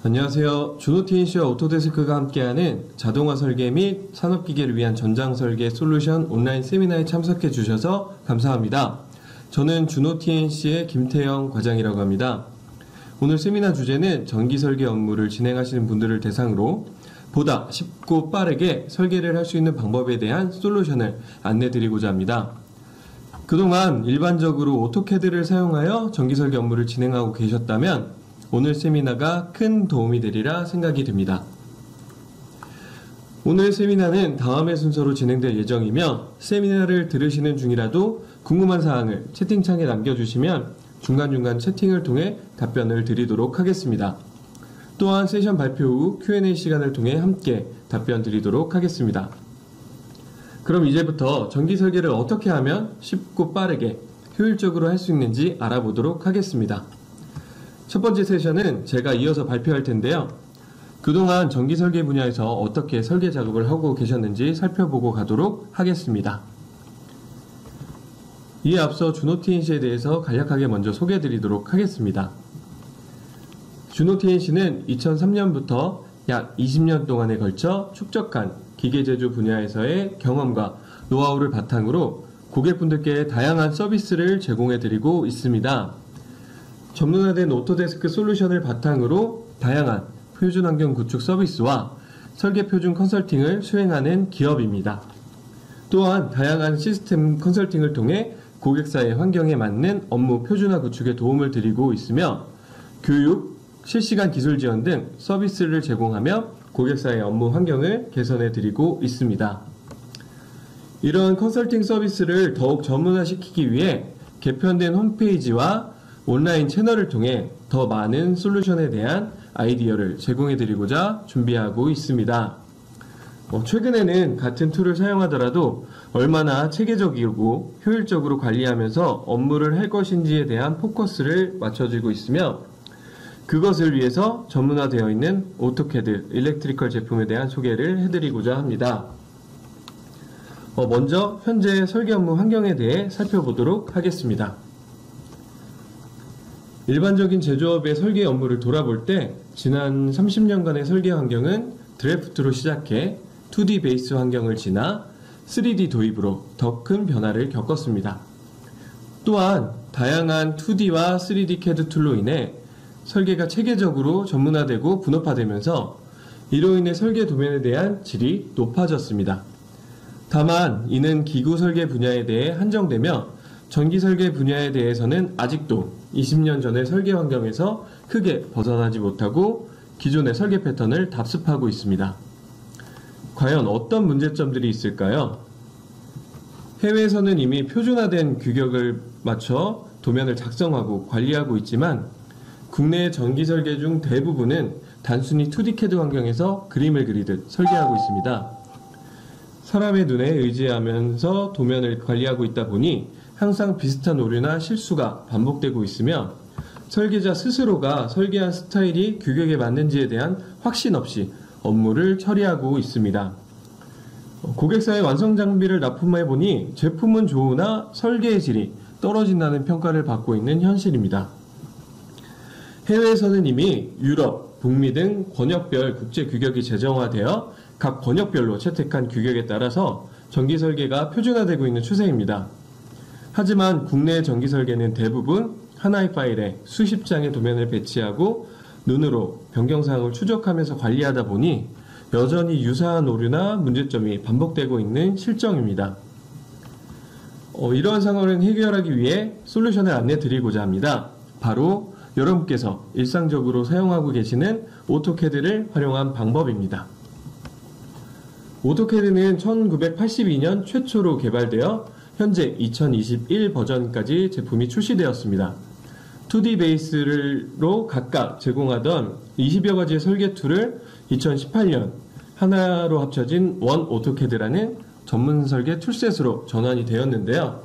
안녕하세요. 준호TNC와 오토데스크가 함께하는 자동화 설계 및 산업기계를 위한 전장 설계 솔루션 온라인 세미나에 참석해 주셔서 감사합니다. 저는 준호TNC의 김태영 과장이라고 합니다. 오늘 세미나 주제는 전기 설계 업무를 진행하시는 분들을 대상으로 보다 쉽고 빠르게 설계를 할 수 있는 방법에 대한 솔루션을 안내드리고자 합니다. 그동안 일반적으로 오토캐드를 사용하여 전기 설계 업무를 진행하고 계셨다면 오늘 세미나가 큰 도움이 되리라 생각이 듭니다. 오늘 세미나는 다음의 순서로 진행될 예정이며 세미나를 들으시는 중이라도 궁금한 사항을 채팅창에 남겨주시면 중간중간 채팅을 통해 답변을 드리도록 하겠습니다. 또한 세션 발표 후 Q&A 시간을 통해 함께 답변 드리도록 하겠습니다. 그럼 이제부터 전기 설계를 어떻게 하면 쉽고 빠르게 효율적으로 할 수 있는지 알아보도록 하겠습니다. 첫 번째 세션은 제가 이어서 발표할 텐데요. 그동안 전기 설계 분야에서 어떻게 설계 작업을 하고 계셨는지 살펴보고 가도록 하겠습니다. 이에 앞서 준호TNC에 대해서 간략하게 먼저 소개해 드리도록 하겠습니다. 준호TNC는 2003년부터 약 20년 동안에 걸쳐 축적한 기계제조 분야에서의 경험과 노하우를 바탕으로 고객분들께 다양한 서비스를 제공해 드리고 있습니다. 전문화된 오토데스크 솔루션을 바탕으로 다양한 표준 환경 구축 서비스와 설계 표준 컨설팅을 수행하는 기업입니다. 또한 다양한 시스템 컨설팅을 통해 고객사의 환경에 맞는 업무 표준화 구축에 도움을 드리고 있으며 교육, 실시간 기술 지원 등 서비스를 제공하며 고객사의 업무 환경을 개선해 드리고 있습니다. 이런 컨설팅 서비스를 더욱 전문화시키기 위해 개편된 홈페이지와 온라인 채널을 통해 더 많은 솔루션에 대한 아이디어를 제공해 드리고자 준비하고 있습니다. 최근에는 같은 툴을 사용하더라도 얼마나 체계적이고 효율적으로 관리하면서 업무를 할 것인지에 대한 포커스를 맞춰주고 있으며 그것을 위해서 전문화되어 있는 오토캐드, 일렉트리컬 제품에 대한 소개를 해드리고자 합니다. 먼저 현재 설계 업무 환경에 대해 살펴보도록 하겠습니다. 일반적인 제조업의 설계 업무를 돌아볼 때 지난 30년간의 설계 환경은 드래프트로 시작해 2D 베이스 환경을 지나 3D 도입으로 더 큰 변화를 겪었습니다. 또한 다양한 2D와 3D CAD 툴로 인해 설계가 체계적으로 전문화되고 분업화되면서 이로 인해 설계 도면에 대한 질이 높아졌습니다. 다만 이는 기구 설계 분야에 대해 한정되며 전기 설계 분야에 대해서는 아직도 20년 전의 설계 환경에서 크게 벗어나지 못하고 기존의 설계 패턴을 답습하고 있습니다. 과연 어떤 문제점들이 있을까요? 해외에서는 이미 표준화된 규격을 맞춰 도면을 작성하고 관리하고 있지만 국내의 전기 설계 중 대부분은 단순히 2D CAD 환경에서 그림을 그리듯 설계하고 있습니다. 사람의 눈에 의지하면서 도면을 관리하고 있다 보니 항상 비슷한 오류나 실수가 반복되고 있으며 설계자 스스로가 설계한 스타일이 규격에 맞는지에 대한 확신 없이 업무를 처리하고 있습니다. 고객사의 완성 장비를 납품해 보니 제품은 좋으나 설계의 질이 떨어진다는 평가를 받고 있는 현실입니다. 해외에서는 이미 유럽, 북미 등 권역별 국제 규격이 제정화되어 각 권역별로 채택한 규격에 따라서 전기 설계가 표준화되고 있는 추세입니다. 하지만 국내 전기 설계는 대부분 하나의 파일에 수십 장의 도면을 배치하고 눈으로 변경사항을 추적하면서 관리하다 보니 여전히 유사한 오류나 문제점이 반복되고 있는 실정입니다. 이러한 상황을 해결하기 위해 솔루션을 안내 드리고자 합니다. 바로 여러분께서 일상적으로 사용하고 계시는 오토캐드를 활용한 방법입니다. 오토캐드는 1982년 최초로 개발되어 현재 2021 버전까지 제품이 출시되었습니다. 2D 베이스로 각각 제공하던 20여 가지의 설계 툴을 2018년 하나로 합쳐진 원 오토캐드라는 전문 설계 툴셋으로 전환이 되었는데요.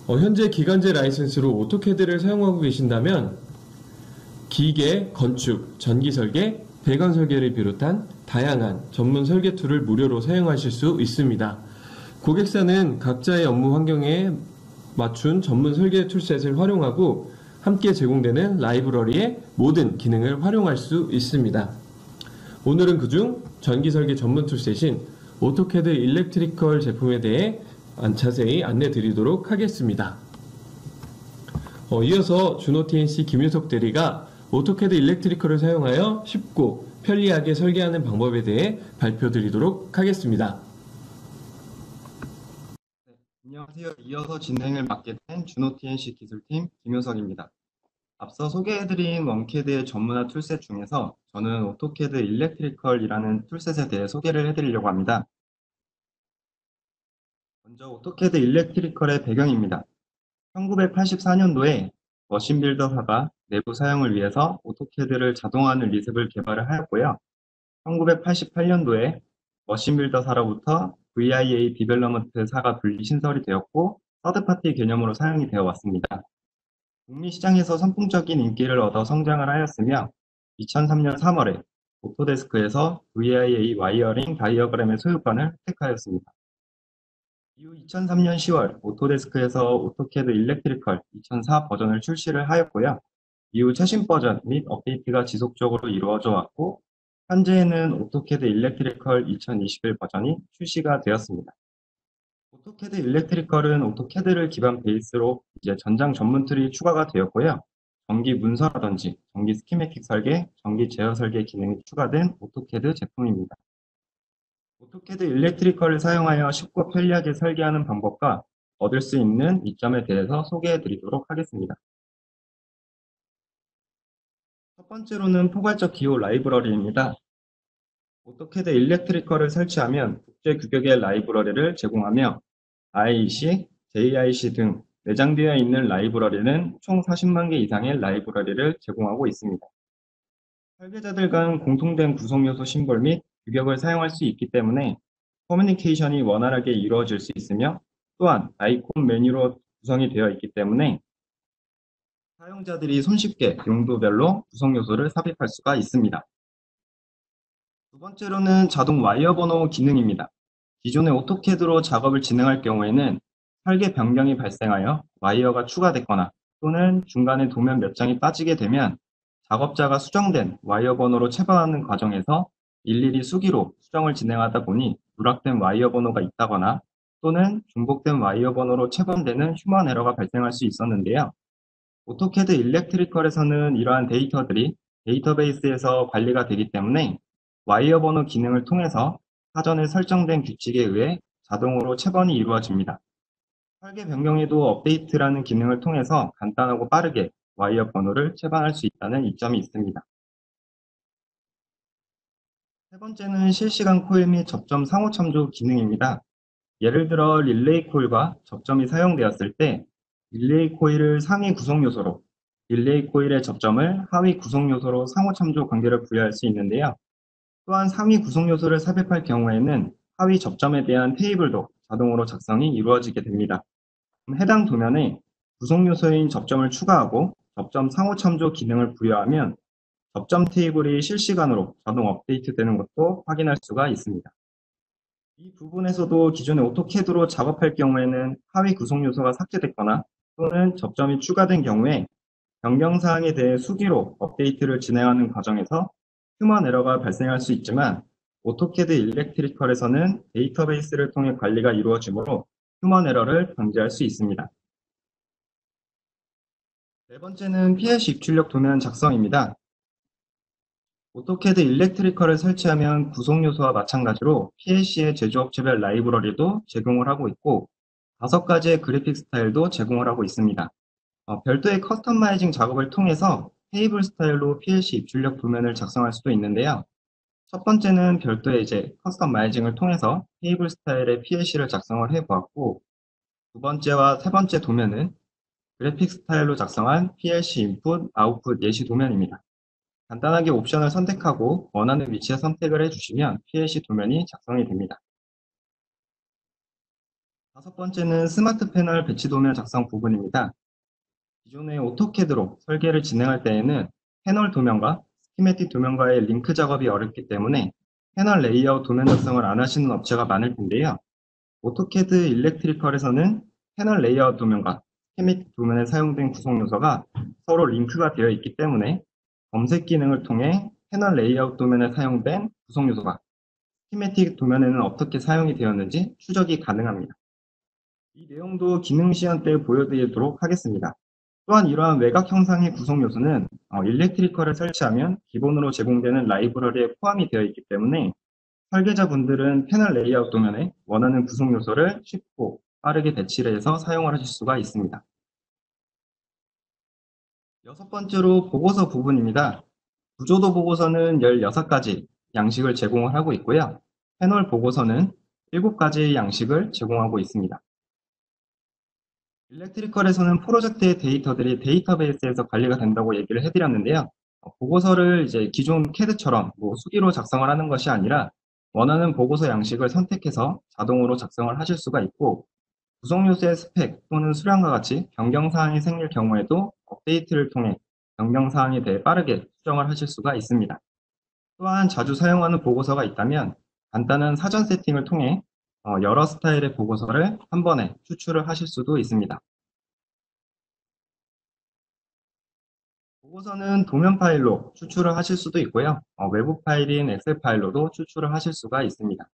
현재 기간제 라이센스로 오토캐드를 사용하고 계신다면 기계, 건축, 전기 설계, 배관 설계를 비롯한 다양한 전문 설계 툴을 무료로 사용하실 수 있습니다. 고객사는 각자의 업무 환경에 맞춘 전문 설계 툴셋을 활용하고 함께 제공되는 라이브러리의 모든 기능을 활용할 수 있습니다. 오늘은 그중 전기설계 전문 툴셋인 오토캐드 일렉트리컬 제품에 대해 자세히 안내 드리도록 하겠습니다. 이어서 준호 TNC 김윤석 대리가 오토캐드 일렉트리컬을 사용하여 쉽고 편리하게 설계하는 방법에 대해 발표드리도록 하겠습니다. 안녕하세요. 이어서 진행을 맡게 된 준호 TNC 기술팀 김효석입니다. 앞서 소개해드린 원캐드의 전문화 툴셋 중에서 저는 오토캐드 일렉트리컬이라는 툴셋에 대해 소개를 해드리려고 합니다. 먼저 오토캐드 일렉트리컬의 배경입니다. 1984년도에 머신빌더사가 내부 사용을 위해서 오토캐드를 자동화하는 리셉을 개발을 하였고요. 1988년도에 머신빌더사로부터 VIA 디벨로먼트사가 분리 신설이 되었고 서드파티 개념으로 사용이 되어 왔습니다. 북미 시장에서 선풍적인 인기를 얻어 성장을 하였으며 2003년 3월에 오토데스크에서 VIA 와이어링 다이어그램의 소유권을 획득하였습니다. 이후 2003년 10월 오토데스크에서 오토캐드 일렉트리컬 2004 버전을 출시를 하였고요. 이후 최신 버전 및 업데이트가 지속적으로 이루어져 왔고 현재에는 오토캐드 일렉트리컬 2021 버전이 출시가 되었습니다. 오토캐드 일렉트리컬은 오토캐드를 기반 베이스로 이제 전장 전문 툴이 추가가 되었고요. 전기 문서라든지 전기 스키매틱 설계, 전기 제어 설계 기능이 추가된 오토캐드 제품입니다. 오토캐드 일렉트리컬을 사용하여 쉽고 편리하게 설계하는 방법과 얻을 수 있는 이점에 대해서 소개해 드리도록 하겠습니다. 첫 번째로는 포괄적 기호 라이브러리입니다. 오토캐드 일렉트리컬을 설치하면 국제 규격의 라이브러리를 제공하며 IEC, JIC 등 내장되어 있는 라이브러리는 총 40만 개 이상의 라이브러리를 제공하고 있습니다. 설계자들 간 공통된 구성요소 심볼 및 규격을 사용할 수 있기 때문에 커뮤니케이션이 원활하게 이루어질 수 있으며 또한 아이콘 메뉴로 구성이 되어 있기 때문에 사용자들이 손쉽게 용도별로 구성요소를 삽입할 수가 있습니다. 두 번째로는 자동 와이어 번호 기능입니다. 기존의 오토캐드로 작업을 진행할 경우에는 설계 변경이 발생하여 와이어가 추가됐거나 또는 중간에 도면 몇 장이 빠지게 되면 작업자가 수정된 와이어 번호로 체감하는 과정에서 일일이 수기로 수정을 진행하다 보니 누락된 와이어 번호가 있다거나 또는 중복된 와이어 번호로 체감되는 휴먼 에러가 발생할 수 있었는데요. 오토캐드 일렉트리컬에서는 이러한 데이터들이 데이터베이스에서 관리가 되기 때문에 와이어 번호 기능을 통해서 사전에 설정된 규칙에 의해 자동으로 체번이 이루어집니다. 설계 변경에도 업데이트라는 기능을 통해서 간단하고 빠르게 와이어 번호를 체반할 수 있다는 이점이 있습니다. 세 번째는 실시간 코일 및 접점 상호 참조 기능입니다. 예를 들어 릴레이 코일과 접점이 사용되었을 때 릴레이 코일을 상위 구성 요소로, 릴레이 코일의 접점을 하위 구성 요소로 상호 참조 관계를 부여할 수 있는데요. 또한 상위 구성 요소를 삽입할 경우에는 하위 접점에 대한 테이블도 자동으로 작성이 이루어지게 됩니다. 해당 도면에 구성 요소인 접점을 추가하고 접점 상호 참조 기능을 부여하면 접점 테이블이 실시간으로 자동 업데이트되는 것도 확인할 수가 있습니다. 이 부분에서도 기존의 오토캐드로 작업할 경우에는 하위 구성 요소가 삭제됐거나 또는 접점이 추가된 경우에 변경 사항에 대해 수기로 업데이트를 진행하는 과정에서 휴먼 에러가 발생할 수 있지만 오토캐드 일렉트리컬에서는 데이터베이스를 통해 관리가 이루어지므로 휴먼 에러를 방지할 수 있습니다. 네 번째는 PLC 입출력 도면 작성입니다. 오토캐드 일렉트리컬을 설치하면 구성 요소와 마찬가지로 PLC의 제조업체별 라이브러리도 제공을 하고 있고 5가지의 그래픽 스타일도 제공을 하고 있습니다. 별도의 커스터마이징 작업을 통해서 테이블 스타일로 PLC 입출력 도면을 작성할 수도 있는데요. 첫 번째는 별도의 커스터마이징을 통해서 테이블 스타일의 PLC를 작성을 해보았고 두 번째와 세 번째 도면은 그래픽 스타일로 작성한 PLC 인풋, 아웃풋 예시 도면입니다. 간단하게 옵션을 선택하고 원하는 위치에 선택을 해주시면 PLC 도면이 작성이 됩니다. 다섯 번째는 스마트 패널 배치 도면 작성 부분입니다. 기존의 오토캐드로 설계를 진행할 때에는 패널 도면과 스키매틱 도면과의 링크 작업이 어렵기 때문에 패널 레이아웃 도면 작성을 안 하시는 업체가 많을 텐데요. 오토캐드 일렉트리컬에서는 패널 레이아웃 도면과 스키매틱 도면에 사용된 구성 요소가 서로 링크가 되어 있기 때문에 검색 기능을 통해 패널 레이아웃 도면에 사용된 구성 요소가 스키매틱 도면에는 어떻게 사용이 되었는지 추적이 가능합니다. 이 내용도 기능 시연 때 보여드리도록 하겠습니다. 또한 이러한 외곽 형상의 구성 요소는 일렉트리컬을 설치하면 기본으로 제공되는 라이브러리에 포함이 되어 있기 때문에 설계자분들은 패널 레이아웃 도면에 원하는 구성 요소를 쉽고 빠르게 배치를 해서 사용을 하실 수가 있습니다. 여섯 번째로 보고서 부분입니다. 구조도 보고서는 16가지 양식을 제공을 하고 있고요. 패널 보고서는 7가지의 양식을 제공하고 있습니다. 일렉트리컬에서는 프로젝트의 데이터들이 데이터베이스에서 관리가 된다고 얘기를 해드렸는데요. 보고서를 이제 기존 CAD처럼 수기로 작성을 하는 것이 아니라 원하는 보고서 양식을 선택해서 자동으로 작성을 하실 수가 있고, 구성 요소의 스펙 또는 수량과 같이 변경 사항이 생길 경우에도 업데이트를 통해 변경 사항에 대해 빠르게 수정을 하실 수가 있습니다. 또한 자주 사용하는 보고서가 있다면 간단한 사전 세팅을 통해 여러 스타일의 보고서를 한 번에 추출을 하실 수도 있습니다. 보고서는 도면 파일로 추출을 하실 수도 있고요. 외부 파일인 엑셀 파일로도 추출을 하실 수가 있습니다.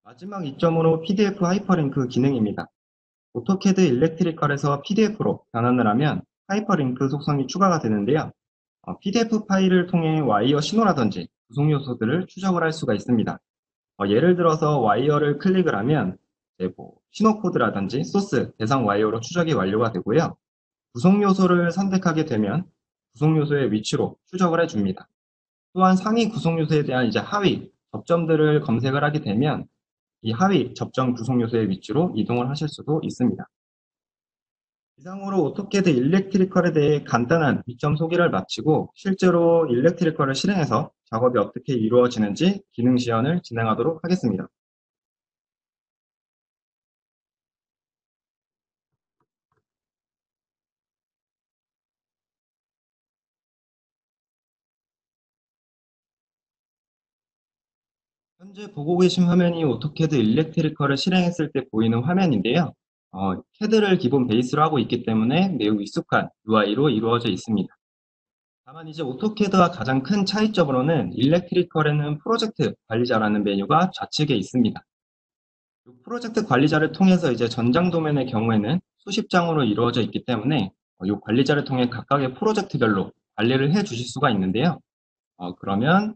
마지막 이점으로 PDF 하이퍼링크 기능입니다. 오토캐드 일렉트리컬에서 PDF로 변환을 하면 하이퍼링크 속성이 추가가 되는데요. PDF 파일을 통해 와이어 신호라든지 구성 요소들을 추적을 할 수가 있습니다. 예를 들어서 와이어를 클릭을 하면 이제 신호 코드라든지 소스, 대상 와이어로 추적이 완료가 되고요. 구성 요소를 선택하게 되면 구성 요소의 위치로 추적을 해줍니다. 또한 상위 구성 요소에 대한 이제 하위 접점들을 검색을 하게 되면 이 하위 접점 구성 요소의 위치로 이동을 하실 수도 있습니다. 이상으로 오토캐드 일렉트리컬에 대해 간단한 이점 소개를 마치고 실제로 일렉트리컬을 실행해서 작업이 어떻게 이루어지는지 기능 시연을 진행하도록 하겠습니다. 현재 보고 계신 화면이 오토캐드 일렉트리컬을 실행했을 때 보이는 화면인데요. 캐드를 기본 베이스로 하고 있기 때문에 매우 익숙한 UI로 이루어져 있습니다. 다만 이제 오토캐드와 가장 큰 차이점으로는 일렉트리컬에는 프로젝트 관리자라는 메뉴가 좌측에 있습니다. 이 프로젝트 관리자를 통해서 이제 전장 도면의 경우에는 수십 장으로 이루어져 있기 때문에 이 관리자를 통해 각각의 프로젝트별로 관리를 해 주실 수가 있는데요. 그러면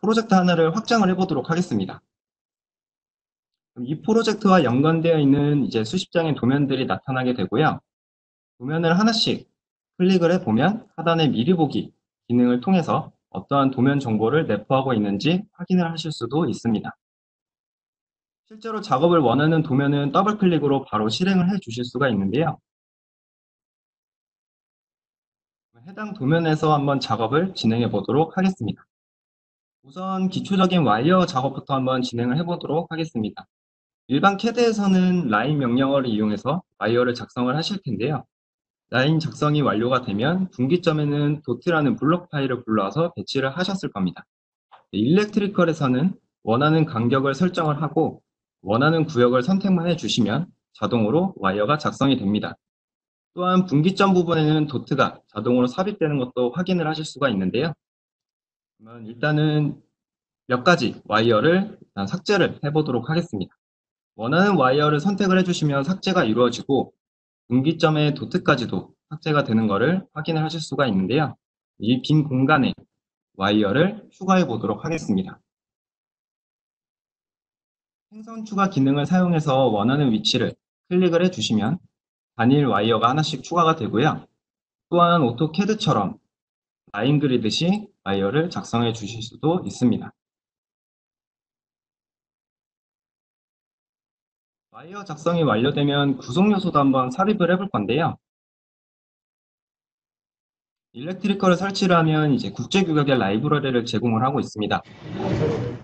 프로젝트 하나를 확장을 해보도록 하겠습니다. 이 프로젝트와 연관되어 있는 이제 수십 장의 도면들이 나타나게 되고요. 도면을 하나씩 클릭을 해보면 하단의 미리 보기 기능을 통해서 어떠한 도면 정보를 내포하고 있는지 확인을 하실 수도 있습니다. 실제로 작업을 원하는 도면은 더블 클릭으로 바로 실행을 해 주실 수가 있는데요. 해당 도면에서 한번 작업을 진행해 보도록 하겠습니다. 우선 기초적인 와이어 작업부터 한번 진행을 해 보도록 하겠습니다. 일반 CAD에서는 라인 명령어를 이용해서 와이어를 작성을 하실 텐데요. 라인 작성이 완료가 되면 분기점에는 도트라는 블록 파일을 불러와서 배치를 하셨을 겁니다. 일렉트리컬에서는 원하는 간격을 설정을 하고 원하는 구역을 선택만 해주시면 자동으로 와이어가 작성이 됩니다. 또한 분기점 부분에는 도트가 자동으로 삽입되는 것도 확인을 하실 수가 있는데요. 그러면 일단은 몇 가지 와이어를 일단 삭제를 해보도록 하겠습니다. 원하는 와이어를 선택을 해주시면 삭제가 이루어지고 분기점의 도트까지도 삭제가 되는 것을 확인을 하실 수가 있는데요. 이 빈 공간에 와이어를 추가해 보도록 하겠습니다. 생선 추가 기능을 사용해서 원하는 위치를 클릭을 해주시면 단일 와이어가 하나씩 추가가 되고요. 또한 오토캐드처럼 라인 그리듯이 와이어를 작성해 주실 수도 있습니다. 와이어 작성이 완료되면 구성 요소도 한번 삽입을 해볼 건데요. 일렉트리컬을 설치를 하면 이제 국제 규격의 라이브러리를 제공을 하고 있습니다.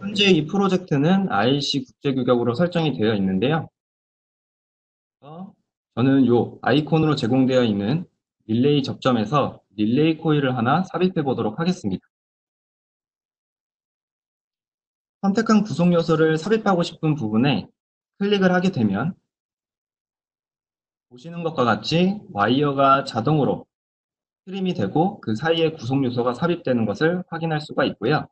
현재 이 프로젝트는 IEC 국제 규격으로 설정이 되어 있는데요. 저는 이 아이콘으로 제공되어 있는 릴레이 접점에서 릴레이 코일을 하나 삽입해 보도록 하겠습니다. 선택한 구성 요소를 삽입하고 싶은 부분에 클릭을 하게 되면 보시는 것과 같이 와이어가 자동으로 트림이 되고 그 사이에 구성 요소가 삽입되는 것을 확인할 수가 있고요.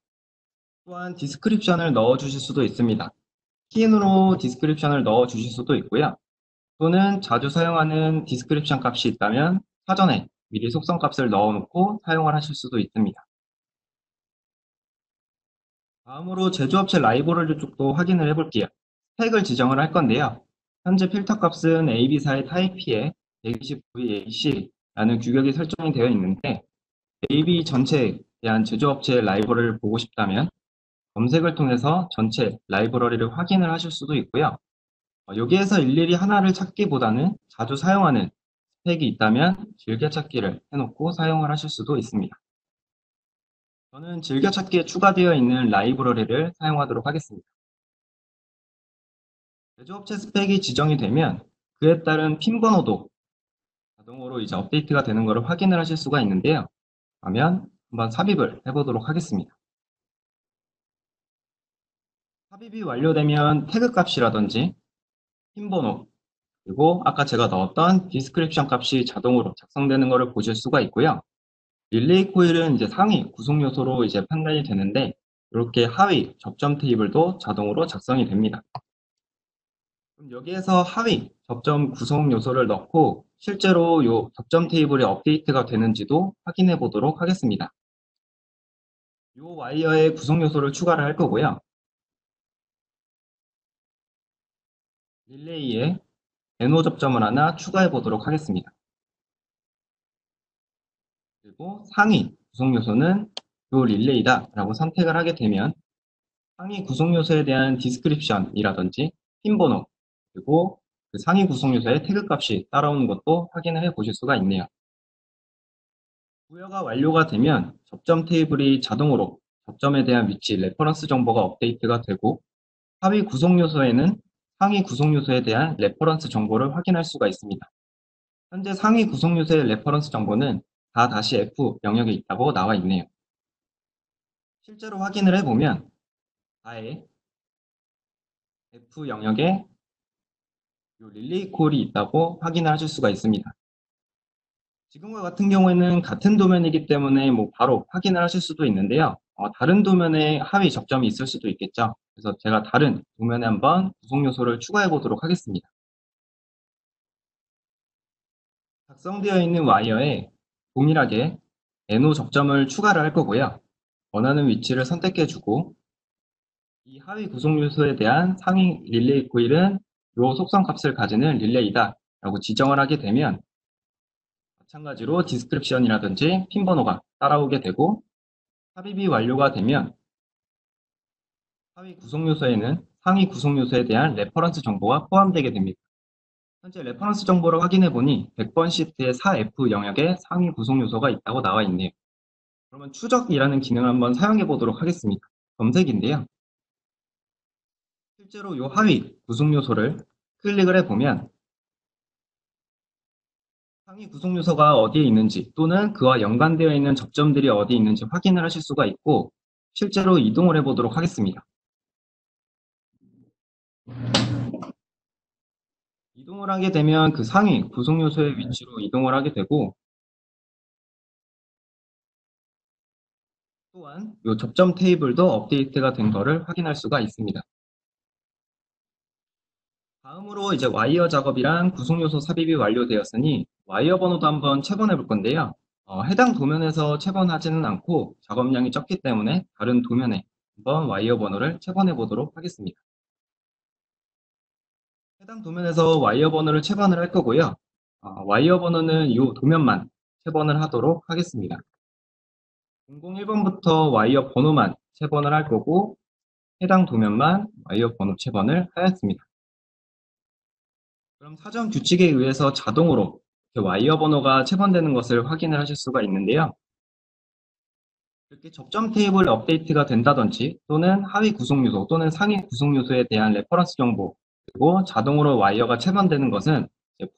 또한 디스크립션을 넣어 주실 수도 있습니다. 키인으로 디스크립션을 넣어 주실 수도 있고요. 또는 자주 사용하는 디스크립션 값이 있다면 사전에 미리 속성 값을 넣어 놓고 사용을 하실 수도 있습니다. 다음으로 제조업체 라이브러리 쪽도 확인을 해볼게요. 스펙을 지정을 할 건데요. 현재 필터 값은 AB사의 타입P에 129VAC라는 규격이 설정이 되어 있는데 AB 전체에 대한 제조업체의 라이브러리를 보고 싶다면 검색을 통해서 전체 라이브러리를 확인을 하실 수도 있고요. 여기에서 일일이 하나를 찾기보다는 자주 사용하는 스펙이 있다면 즐겨찾기를 해놓고 사용을 하실 수도 있습니다. 저는 즐겨찾기에 추가되어 있는 라이브러리를 사용하도록 하겠습니다. 제조업체 스펙이 지정이 되면 그에 따른 핀 번호도 자동으로 이제 업데이트가 되는 것을 확인을 하실 수가 있는데요. 그러면 한번 삽입을 해보도록 하겠습니다. 삽입이 완료되면 태그 값이라든지 핀 번호, 그리고 아까 제가 넣었던 디스크립션 값이 자동으로 작성되는 것을 보실 수가 있고요. 릴레이 코일은 이제 상위 구성 요소로 이제 판단이 되는데 이렇게 하위 접점 테이블도 자동으로 작성이 됩니다. 그럼 여기에서 하위 접점 구성 요소를 넣고 실제로 이 접점 테이블이 업데이트가 되는지도 확인해 보도록 하겠습니다. 이 와이어에 구성 요소를 추가를 할 거고요. 릴레이에 NO 접점을 하나 추가해 보도록 하겠습니다. 그리고 상위 구성 요소는 이 릴레이다 라고 선택을 하게 되면 상위 구성 요소에 대한 디스크립션이라든지 핀 번호, 그리고 그 상위 구성 요소의 태그 값이 따라오는 것도 확인을 해 보실 수가 있네요. 부여가 완료가 되면 접점 테이블이 자동으로 접점에 대한 위치, 레퍼런스 정보가 업데이트가 되고 하위 구성 요소에는 상위 구성 요소에 대한 레퍼런스 정보를 확인할 수가 있습니다. 현재 상위 구성 요소의 레퍼런스 정보는 4-F 영역에 있다고 나와 있네요. 실제로 확인을 해보면 4의 F 영역에 릴레이 콜이 있다고 확인을 하실 수가 있습니다. 지금과 같은 경우에는 같은 도면이기 때문에 뭐 바로 확인을 하실 수도 있는데요. 다른 도면에 하위 접점이 있을 수도 있겠죠. 그래서 제가 다른 도면에 한번 구성 요소를 추가해 보도록 하겠습니다. 작성되어 있는 와이어에 동일하게 NO 접점을 추가를 할 거고요. 원하는 위치를 선택해 주고 이 하위 구성 요소에 대한 상위 릴레이 코일은 요 속성 값을 가지는 릴레이다 라고 지정을 하게 되면 마찬가지로 디스크립션이라든지 핀 번호가 따라오게 되고 삽입이 완료가 되면 하위 구성 요소에는 상위 구성 요소에 대한 레퍼런스 정보가 포함되게 됩니다. 현재 레퍼런스 정보를 확인해 보니 100번 시트의 4F 영역에 상위 구성 요소가 있다고 나와 있네요. 그러면 추적이라는 기능을 한번 사용해 보도록 하겠습니다. 검색인데요. 실제로 이 하위 구성 요소를 클릭을 해보면 상위 구성 요소가 어디에 있는지 또는 그와 연관되어 있는 접점들이 어디에 있는지 확인을 하실 수가 있고 실제로 이동을 해보도록 하겠습니다. 이동을 하게 되면 그 상위 구성 요소의 위치로 이동을 하게 되고 또한 이 접점 테이블도 업데이트가 된 것을 확인할 수가 있습니다. 다음으로 이제 와이어 작업이랑 구성 요소 삽입이 완료되었으니 와이어 번호도 한번 체번해 볼 건데요. 해당 도면에서 체번하지는 않고 작업량이 적기 때문에 다른 도면에 한번 와이어 번호를 체번해 보도록 하겠습니다. 해당 도면에서 와이어 번호를 체번을 할 거고요. 와이어 번호는 이 도면만 체번을 하도록 하겠습니다. 001번부터 와이어 번호만 체번을 할 거고 해당 도면만 와이어 번호 체번을 하였습니다. 그럼 사전 규칙에 의해서 자동으로 와이어 번호가 체번되는 것을 확인을 하실 수가 있는데요. 이렇게 접점 테이블 업데이트가 된다든지 또는 하위 구성 요소 또는 상위 구성 요소에 대한 레퍼런스 정보 그리고 자동으로 와이어가 체번되는 것은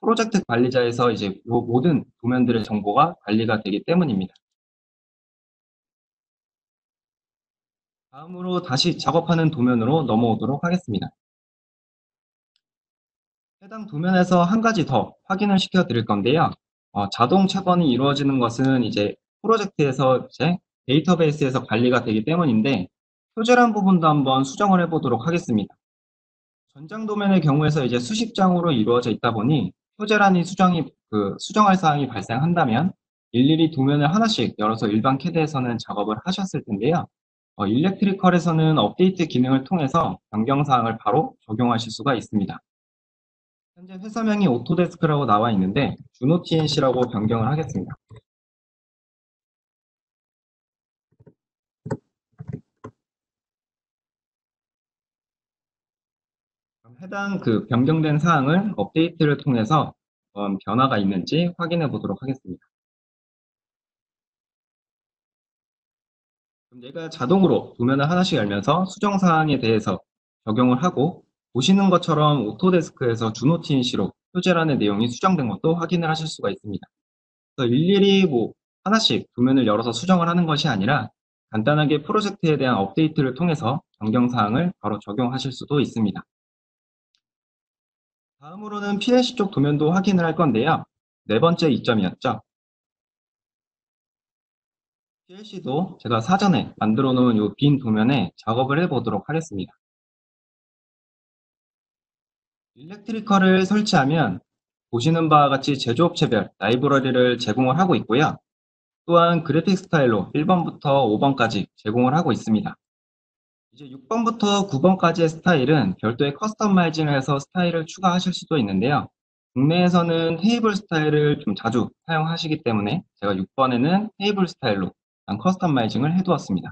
프로젝트 관리자에서 이제 이 모든 도면들의 정보가 관리가 되기 때문입니다. 다음으로 다시 작업하는 도면으로 넘어오도록 하겠습니다. 해당 도면에서 한 가지 더 확인을 시켜 드릴 건데요. 자동 채번이 이루어지는 것은 이제 프로젝트에서 이제 데이터베이스에서 관리가 되기 때문인데 표절한 부분도 한번 수정을 해보도록 하겠습니다. 전장 도면의 경우에서 이제 수십 장으로 이루어져 있다 보니 표절안이 수정할 사항이 발생한다면 일일이 도면을 하나씩 열어서 일반 캐드에서는 작업을 하셨을 텐데요. 일렉트리컬에서는 업데이트 기능을 통해서 변경 사항을 바로 적용하실 수가 있습니다. 현재 회사명이 오토데스크라고 나와 있는데 주노 TNC라고 변경을 하겠습니다. 그럼 해당 변경된 사항을 업데이트를 통해서 변화가 있는지 확인해 보도록 하겠습니다. 그럼 얘가 자동으로 도면을 하나씩 열면서 수정 사항에 대해서 적용을 하고 보시는 것처럼 오토데스크에서 주노 TNC로 표제란의 내용이 수정된 것도 확인을 하실 수가 있습니다. 그래서 일일이 하나씩 도면을 열어서 수정을 하는 것이 아니라 간단하게 프로젝트에 대한 업데이트를 통해서 변경 사항을 바로 적용하실 수도 있습니다. 다음으로는 PLC 쪽 도면도 확인을 할 건데요. 네 번째 이점이었죠. PLC도 제가 사전에 만들어 놓은 이 빈 도면에 작업을 해 보도록 하겠습니다. 일렉트리컬을 설치하면 보시는 바와 같이 제조업체별 라이브러리를 제공을 하고 있고요. 또한 그래픽 스타일로 1번부터 5번까지 제공을 하고 있습니다. 이제 6번부터 9번까지의 스타일은 별도의 커스터마이징을 해서 스타일을 추가하실 수도 있는데요. 국내에서는 테이블 스타일을 좀 자주 사용하시기 때문에 제가 6번에는 테이블 스타일로 커스터마이징을 해두었습니다.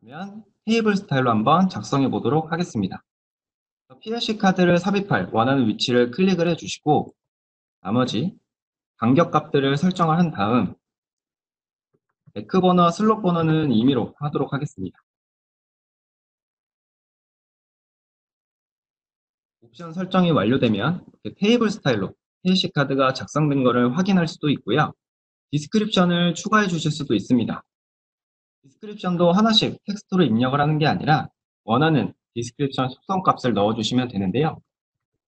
그러면 테이블 스타일로 한번 작성해 보도록 하겠습니다. PLC 카드를 삽입할 원하는 위치를 클릭을 해주시고 나머지 간격 값들을 설정을 한 다음 매크 버너와 슬롯 버너는 임의로 하도록 하겠습니다. 옵션 설정이 완료되면 이렇게 테이블 스타일로 PLC 카드가 작성된 것을 확인할 수도 있고요. 디스크립션을 추가해 주실 수도 있습니다. 디스크립션도 하나씩 텍스트로 입력을 하는 게 아니라 원하는 디스크립션 속성 값을 넣어주시면 되는데요.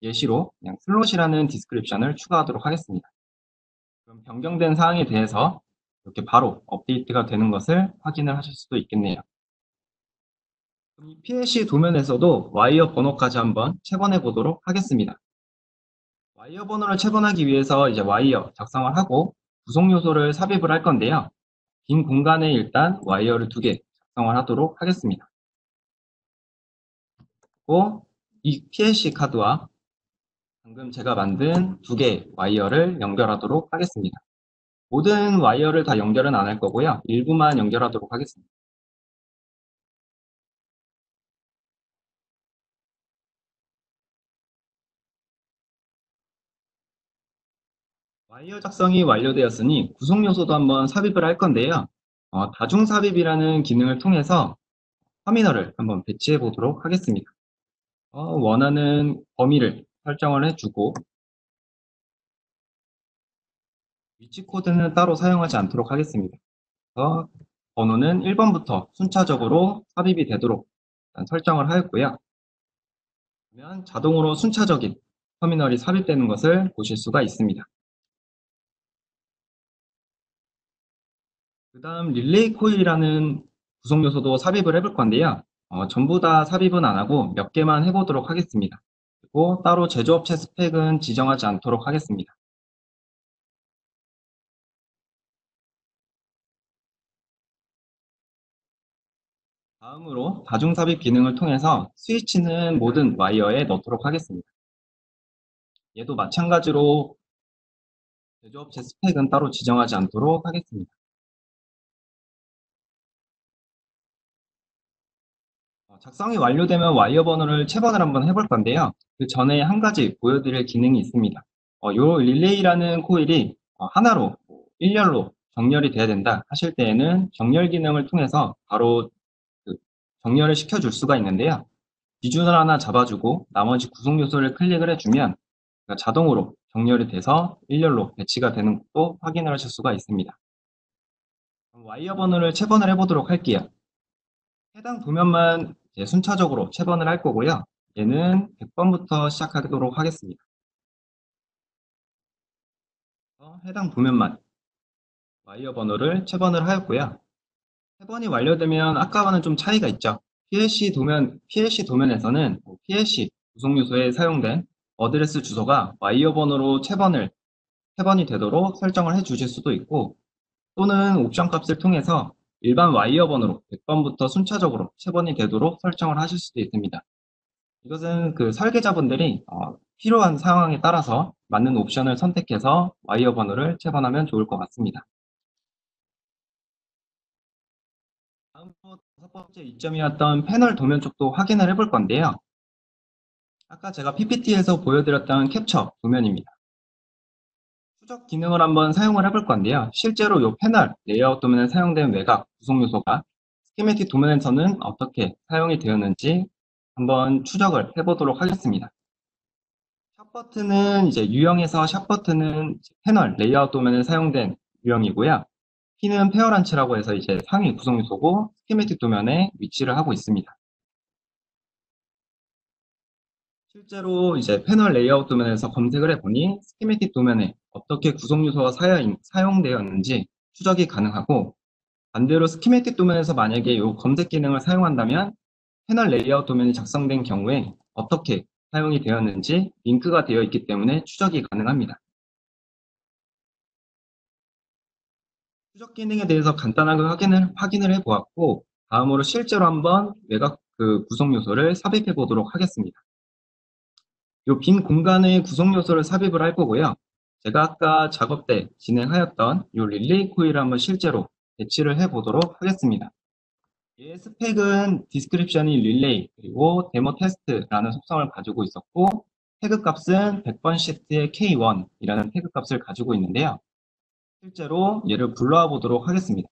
예시로 그냥 슬롯이라는 디스크립션을 추가하도록 하겠습니다. 그럼 변경된 사항에 대해서 이렇게 바로 업데이트가 되는 것을 확인을 하실 수도 있겠네요. 이 PLC 도면에서도 와이어 번호까지 한번 체번해 보도록 하겠습니다. 와이어 번호를 체번하기 위해서 이제 와이어 작성을 하고 구성 요소를 삽입을 할 건데요. 빈 공간에 일단 와이어를 2개 작성을 하도록 하겠습니다. 그리고 이 PLC 카드와 방금 제가 만든 2개의 와이어를 연결하도록 하겠습니다. 모든 와이어를 다 연결은 안 할 거고요. 일부만 연결하도록 하겠습니다. 와이어 작성이 완료되었으니 구성 요소도 한번 삽입을 할 건데요. 다중 삽입이라는 기능을 통해서 터미널을 한번 배치해 보도록 하겠습니다. 원하는 범위를 설정을 해주고 위치 코드는 따로 사용하지 않도록 하겠습니다. 번호는 1번부터 순차적으로 삽입이 되도록 설정을 하였고요. 그러면 자동으로 순차적인 터미널이 삽입되는 것을 보실 수가 있습니다. 그 다음 릴레이 코일이라는 구성 요소도 삽입을 해볼 건데요. 전부 다 삽입은 안 하고 몇 개만 해보도록 하겠습니다. 그리고 따로 제조업체 스펙은 지정하지 않도록 하겠습니다. 다음으로 다중 삽입 기능을 통해서 스위치는 모든 와이어에 넣도록 하겠습니다. 얘도 마찬가지로 제조업체 스펙은 따로 지정하지 않도록 하겠습니다. 작성이 완료되면 와이어 번호를 체번을 한번 해볼 건데요. 그 전에 한 가지 보여드릴 기능이 있습니다. 요 릴레이라는 코일이 하나로 일렬로 정렬이 돼야 된다 하실 때에는 정렬 기능을 통해서 바로 정렬을 시켜줄 수가 있는데요. 기준을 하나 잡아주고 나머지 구성 요소를 클릭을 해주면 자동으로 정렬이 돼서 일렬로 배치가 되는 것도 확인을 하실 수가 있습니다. 와이어 번호를 체번을 해보도록 할게요. 해당 도면만 순차적으로 체번을 할 거고요. 얘는 100번부터 시작하도록 하겠습니다. 해당 도면만 와이어 번호를 채번을 하였고요. 채번이 완료되면 아까와는 좀 차이가 있죠. PLC 도면에서는 PLC 구성 요소에 사용된 어드레스 주소가 와이어 번호로 채번이 되도록 설정을 해 주실 수도 있고, 또는 옵션 값을 통해서 일반 와이어 번호로 100번부터 순차적으로 채번이 되도록 설정을 하실 수도 있습니다. 이것은 그 설계자분들이 필요한 상황에 따라서 맞는 옵션을 선택해서 와이어 번호를 채번하면 좋을 것 같습니다. 다음으로 5번째 이점이었던 패널 도면 쪽도 확인을 해볼 건데요. 아까 제가 PPT에서 보여드렸던 캡처 도면입니다. 추적 기능을 한번 사용을 해볼 건데요. 실제로 이 패널 레이아웃 도면에 사용된 외곽 구성 요소가 스키매틱 도면에서는 어떻게 사용이 되었는지 한번 추적을 해보도록 하겠습니다. 샵 버튼은 이제 유형에서 샵 버튼은 패널 레이아웃 도면에 사용된 유형이고요. P는 페어란치라고 해서 이제 상위 구성 요소고 스키매틱 도면에 위치를 하고 있습니다. 실제로 이제 패널 레이아웃 도면에서 검색을 해보니 스키매틱 도면에 어떻게 구성 요소가 사용되었는지 추적이 가능하고, 반대로 스키매틱 도면에서 만약에 이 검색 기능을 사용한다면 패널 레이아웃 도면이 작성된 경우에 어떻게 사용이 되었는지 링크가 되어 있기 때문에 추적이 가능합니다. 추적 기능에 대해서 간단하게 확인을 해보았고, 다음으로 실제로 한번 외곽 구성 요소를 삽입해 보도록 하겠습니다. 이 빈 공간의 구성 요소를 삽입을 할 거고요. 제가 아까 작업 때 진행하였던 이 릴레이 코일을 한번 실제로 배치를 해 보도록 하겠습니다. 얘의 스펙은 디스크립션이 릴레이 그리고 데모 테스트라는 속성을 가지고 있었고, 태그 값은 100번 시트의 K1이라는 태그 값을 가지고 있는데요. 실제로 얘를 불러와 보도록 하겠습니다.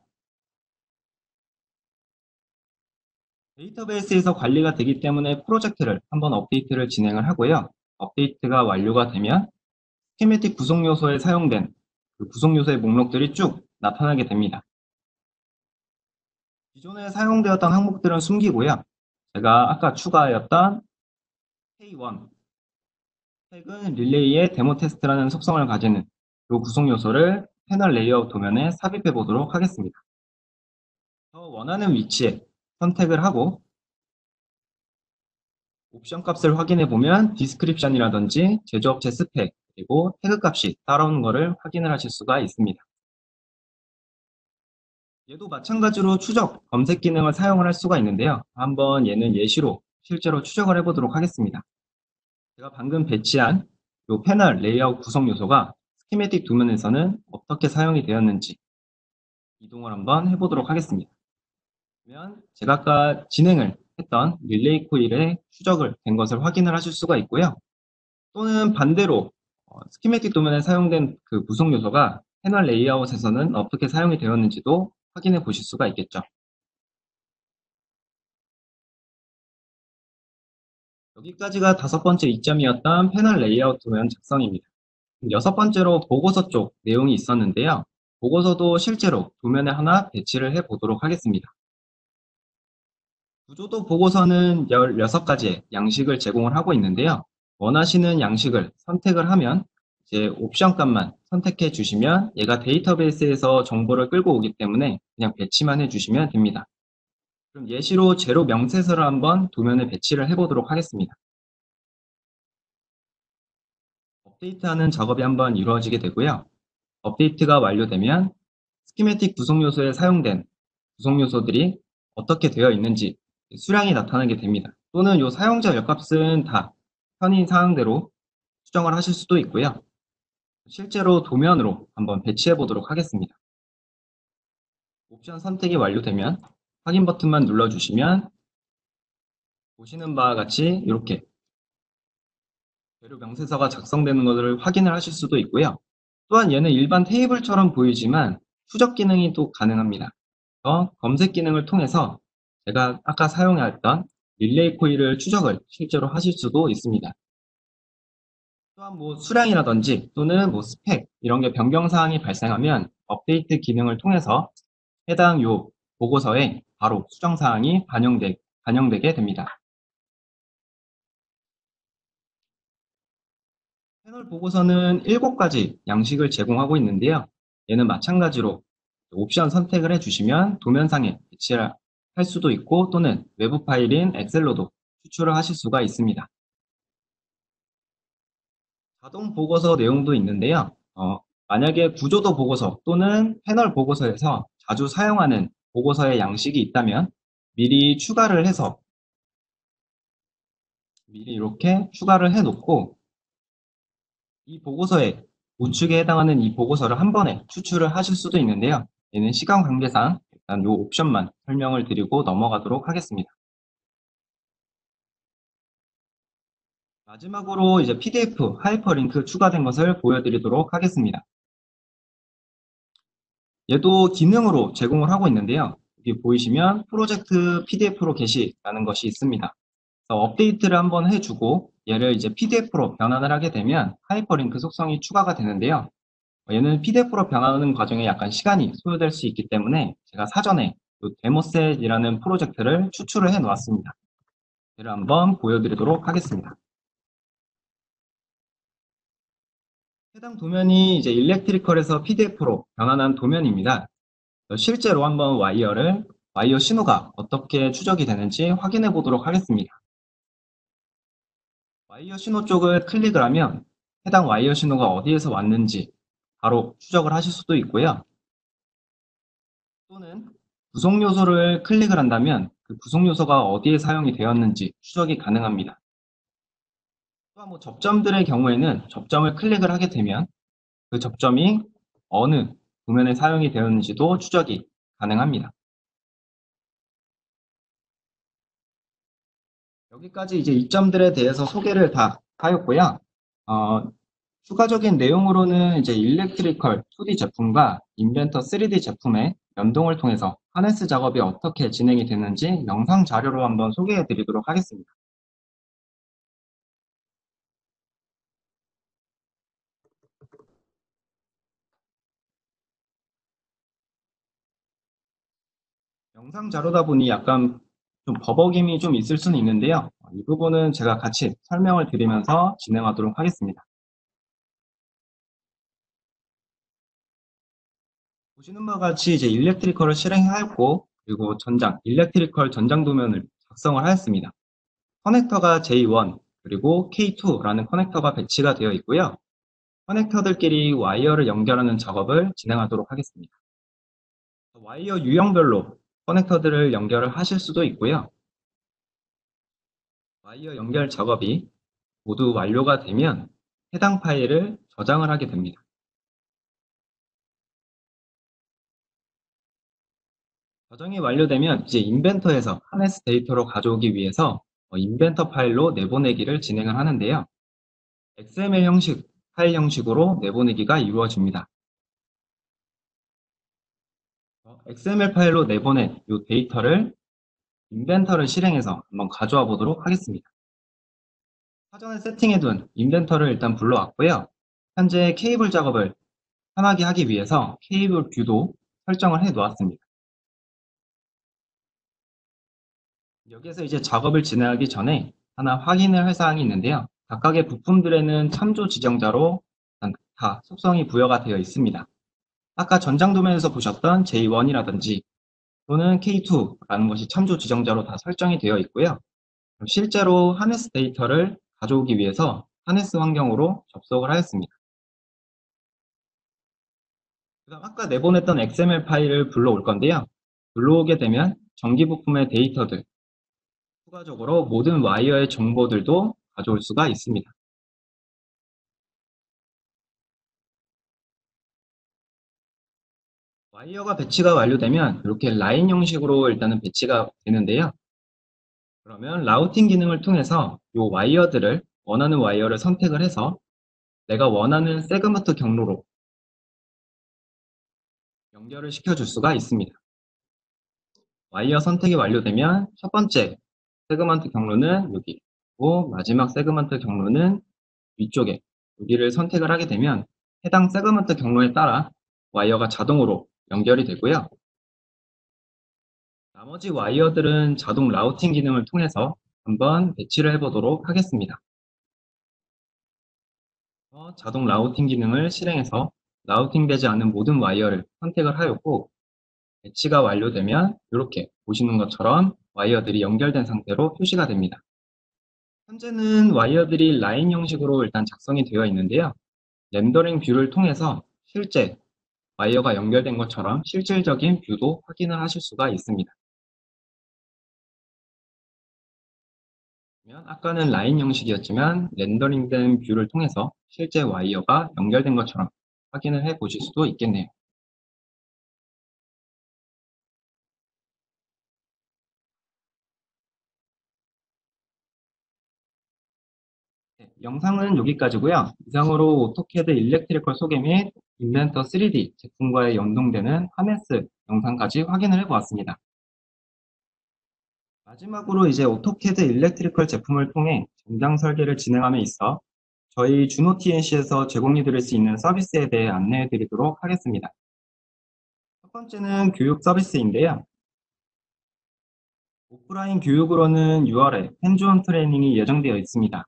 데이터베이스에서 관리가 되기 때문에 프로젝트를 한번 업데이트를 진행을 하고요. 업데이트가 완료가 되면 스키매틱 구성 요소에 사용된 그 구성 요소의 목록들이 쭉 나타나게 됩니다. 기존에 사용되었던 항목들은 숨기고요. 제가 아까 추가하였던 K1 태그는 릴레이의 데모 테스트라는 속성을 가지는 이 구성 요소를 패널 레이아웃 도면에 삽입해 보도록 하겠습니다. 저 원하는 위치에 선택을 하고 옵션 값을 확인해 보면 디스크립션이라든지 제조업체 스펙 그리고 태그 값이 따라오는 것을 확인을 하실 수가 있습니다. 얘도 마찬가지로 추적, 검색 기능을 사용을 할 수가 있는데요. 한번 얘는 예시로 실제로 추적을 해보도록 하겠습니다. 제가 방금 배치한 이 패널 레이아웃 구성 요소가 스키매틱 도면에서는 어떻게 사용이 되었는지 이동을 한번 해보도록 하겠습니다. 그러면 제가 아까 진행을 했던 릴레이 코일의 추적을 된 것을 확인을 하실 수가 있고요. 또는 반대로 스키매틱 도면에 사용된 그 구성 요소가 패널 레이아웃에서는 어떻게 사용이 되었는지도 확인해 보실 수가 있겠죠. 여기까지가 5번째 이점이었던 패널 레이아웃 도면 작성입니다. 6번째로 보고서 쪽 내용이 있었는데요. 보고서도 실제로 도면에 하나 배치를 해 보도록 하겠습니다. 구조도 보고서는 16가지의 양식을 제공을 하고 있는데요. 원하시는 양식을 선택을 하면 이제 옵션 값만 선택해 주시면 얘가 데이터베이스에서 정보를 끌고 오기 때문에 그냥 배치만 해 주시면 됩니다. 그럼 예시로 제로 명세서를 한번 도면에 배치를 해 보도록 하겠습니다. 업데이트하는 작업이 한번 이루어지게 되고요. 업데이트가 완료되면 스키매틱 구성 요소에 사용된 구성 요소들이 어떻게 되어 있는지 수량이 나타나게 됩니다. 또는 이 사용자 열값은 다 현인 사항대로 수정을 하실 수도 있고요. 실제로 도면으로 한번 배치해 보도록 하겠습니다. 옵션 선택이 완료되면 확인 버튼만 눌러주시면 보시는 바와 같이 이렇게 재료 명세서가 작성되는 것을 확인을 하실 수도 있고요. 또한 얘는 일반 테이블처럼 보이지만 추적 기능이 또 가능합니다. 검색 기능을 통해서 제가 아까 사용했던 릴레이 코일을 추적을 실제로 하실 수도 있습니다. 또한 뭐 수량이라든지 또는 뭐 스펙 이런 게 변경 사항이 발생하면 업데이트 기능을 통해서 해당 요 보고서에 바로 수정 사항이 반영되게 됩니다. 패널 보고서는 7가지 양식을 제공하고 있는데요. 얘는 마찬가지로 옵션 선택을 해주시면 도면상에 배치를 할 수도 있고 또는 외부 파일인 엑셀로도 추출을 하실 수가 있습니다. 자동 보고서 내용도 있는데요. 만약에 구조도 보고서 또는 패널 보고서에서 자주 사용하는 보고서의 양식이 있다면 미리 추가를 해서 미리 이렇게 추가를 해놓고 이 보고서에 우측에 해당하는 이 보고서를 한 번에 추출을 하실 수도 있는데요. 얘는 시간 관계상 일단 이 옵션만 설명을 드리고 넘어가도록 하겠습니다. 마지막으로 이제 PDF 하이퍼링크 추가된 것을 보여드리도록 하겠습니다. 얘도 기능으로 제공을 하고 있는데요. 여기 보이시면 프로젝트 PDF로 게시라는 것이 있습니다. 그래서 업데이트를 한번 해주고 얘를 이제 PDF로 변환을 하게 되면 하이퍼링크 속성이 추가가 되는데요. 얘는 PDF로 변환하는 과정에 약간 시간이 소요될 수 있기 때문에 제가 사전에 데모셋이라는 프로젝트를 추출을 해 놓았습니다. 얘를 한번 보여드리도록 하겠습니다. 해당 도면이 이제 일렉트리컬에서 PDF로 변환한 도면입니다. 실제로 한번 와이어 신호가 어떻게 추적이 되는지 확인해 보도록 하겠습니다. 와이어 신호 쪽을 클릭을 하면 해당 와이어 신호가 어디에서 왔는지 바로 추적을 하실 수도 있고요. 또는 구성 요소를 클릭을 한다면 그 구성 요소가 어디에 사용이 되었는지 추적이 가능합니다. 또한 접점들의 경우에는 접점을 클릭을 하게 되면 그 접점이 어느 도면에 사용이 되었는지도 추적이 가능합니다. 여기까지 이제 이점들에 대해서 소개를 다 하였고요. 추가적인 내용으로는 이제 일렉트리컬 2D 제품과 인벤터 3D 제품의 연동을 통해서 하네스 작업이 어떻게 진행이 되는지 영상 자료로 한번 소개해 드리도록 하겠습니다. 영상 자료다 보니 약간 좀 버벅임이 좀 있을 수는 있는데요. 이 부분은 제가 같이 설명을 드리면서 진행하도록 하겠습니다. 보시는 바와 같이 이제 일렉트리컬을 실행하였고 그리고 일렉트리컬 전장 도면을 작성을 하였습니다. 커넥터가 J1 그리고 K2라는 커넥터가 배치가 되어 있고요. 커넥터들끼리 와이어를 연결하는 작업을 진행하도록 하겠습니다. 와이어 유형별로 커넥터들을 연결을 하실 수도 있고요. 와이어 연결 작업이 모두 완료가 되면 해당 파일을 저장을 하게 됩니다. 저장이 완료되면 이제 인벤터에서 하네스 데이터로 가져오기 위해서 인벤터 파일로 내보내기를 진행을 하는데요. XML 형식, 파일 형식으로 내보내기가 이루어집니다. XML 파일로 내보낸 이 데이터를 인벤터를 실행해서 한번 가져와 보도록 하겠습니다. 사전에 세팅해둔 인벤터를 일단 불러왔고요. 현재 케이블 작업을 편하게 하기 위해서 케이블 뷰도 설정을 해 놓았습니다. 여기에서 이제 작업을 진행하기 전에 하나 확인을 할 사항이 있는데요. 각각의 부품들에는 참조 지정자로 다 속성이 부여가 되어 있습니다. 아까 전장 도면에서 보셨던 J1이라든지 또는 K2라는 것이 참조 지정자로 다 설정이 되어 있고요. 실제로 하네스 데이터를 가져오기 위해서 하네스 환경으로 접속을 하였습니다. 그다음 아까 내보냈던 XML 파일을 불러올 건데요. 불러오게 되면 전기 부품의 데이터들, 추가적으로 모든 와이어의 정보들도 가져올 수가 있습니다. 와이어가 배치가 완료되면 이렇게 라인 형식으로 일단은 배치가 되는데요. 그러면 라우팅 기능을 통해서 이 와이어들을 원하는 와이어를 선택을 해서 내가 원하는 세그먼트 경로로 연결을 시켜줄 수가 있습니다. 와이어 선택이 완료되면 첫 번째 세그먼트 경로는 여기, 그리고 마지막 세그먼트 경로는 위쪽에 여기를 선택을 하게 되면 해당 세그먼트 경로에 따라 와이어가 자동으로 연결이 되고요. 나머지 와이어들은 자동 라우팅 기능을 통해서 한번 배치를 해보도록 하겠습니다. 자동 라우팅 기능을 실행해서 라우팅되지 않은 모든 와이어를 선택을 하였고, 배치가 완료되면 이렇게 보시는 것처럼 와이어들이 연결된 상태로 표시가 됩니다. 현재는 와이어들이 라인 형식으로 일단 작성이 되어 있는데요. 렌더링 뷰를 통해서 실제 와이어가 연결된 것처럼 실질적인 뷰도 확인을 하실 수가 있습니다. 아까는 라인 형식이었지만 렌더링된 뷰를 통해서 실제 와이어가 연결된 것처럼 확인을 해 보실 수도 있겠네요. 네, 영상은 여기까지고요. 이상으로 오토캐드 일렉트리컬 소개 및 인벤터 3D 제품과의 연동되는 하네스 영상까지 확인을 해보았습니다. 마지막으로 이제 오토캐드 일렉트리컬 제품을 통해 전장 설계를 진행함에 있어 저희 준호 TNC에서 제공해 드릴 수 있는 서비스에 대해 안내해 드리도록 하겠습니다. 첫 번째는 교육 서비스인데요. 오프라인 교육으로는 6월에 핸즈온 트레이닝이 예정되어 있습니다.